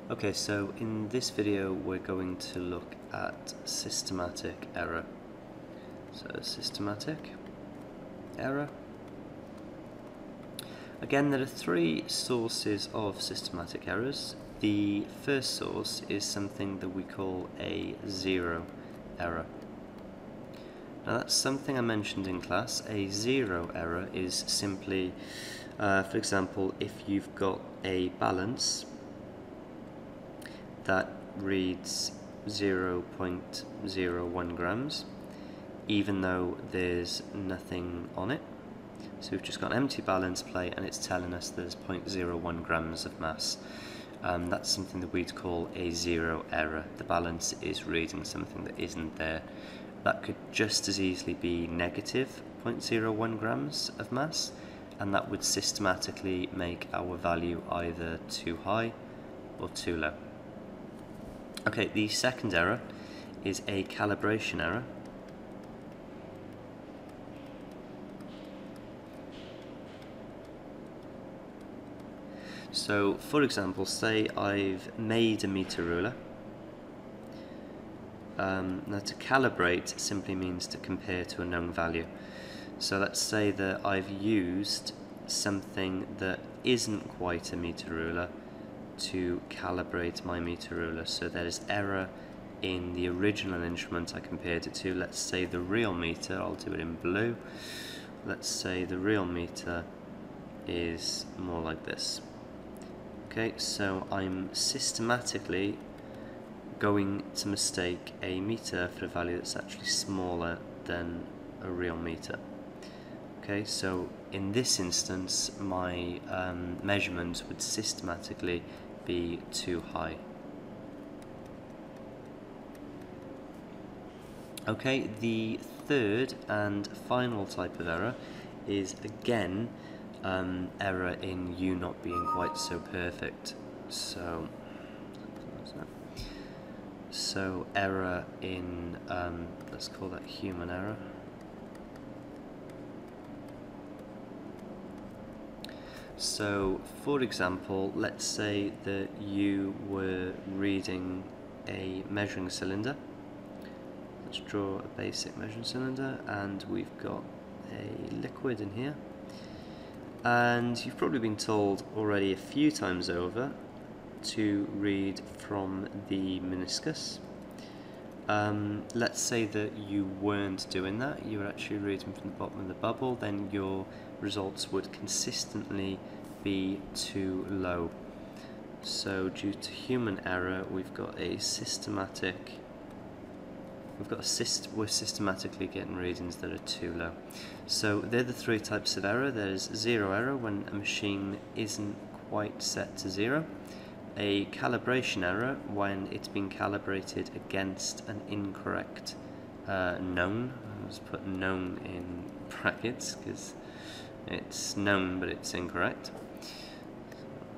Okay, so in this video we're going to look at systematic error. So systematic error. Again, there are three sources of systematic errors. The first source is something that we call a zero error. Now that's something I mentioned in class. A zero error is simply, for example, if you've got a balance that reads 0.01 grams, even though there's nothing on it. So we've just got an empty balance plate and it's telling us there's 0.01 grams of mass. That's something that we'd call a zero error. The balance is reading something that isn't there. That could just as easily be negative 0.01 grams of mass, and that would systematically make our value either too high or too low. Okay, the second error is a calibration error. So, for example, say I've made a meter ruler. Now to calibrate simply means to compare to a known value. So let's say that I've used something that isn't quite a meter ruler to calibrate my meter ruler. So there's error in the original instrument I compared it to. Let's say the real meter, I'll do it in blue. Let's say the real meter is more like this. Okay, so I'm systematically going to mistake a meter for a value that's actually smaller than a real meter. Okay, so in this instance my measurement would systematically be too high. Okay, the third and final type of error is again error in you not being quite so perfect. So error in, let's call that human error. So, for example, let's say that you were reading a measuring cylinder. Let's draw a basic measuring cylinder, and we've got a liquid in here. And you've probably been told already a few times over to read from the meniscus. Let's say that you weren't doing that, you were actually reading from the bottom of the bubble, then your results would consistently be too low. So due to human error, we've got a systematic, we're systematically getting readings that are too low. So they're the three types of error. There's zero error when a machine isn't quite set to zero. A calibration error when it's been calibrated against an incorrect known. I'll just put known in brackets because it's known but it's incorrect.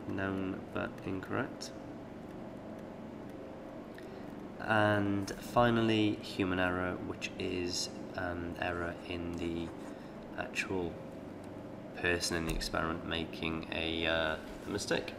Known but incorrect. And finally, human error, which is error in the actual person in the experiment making a mistake.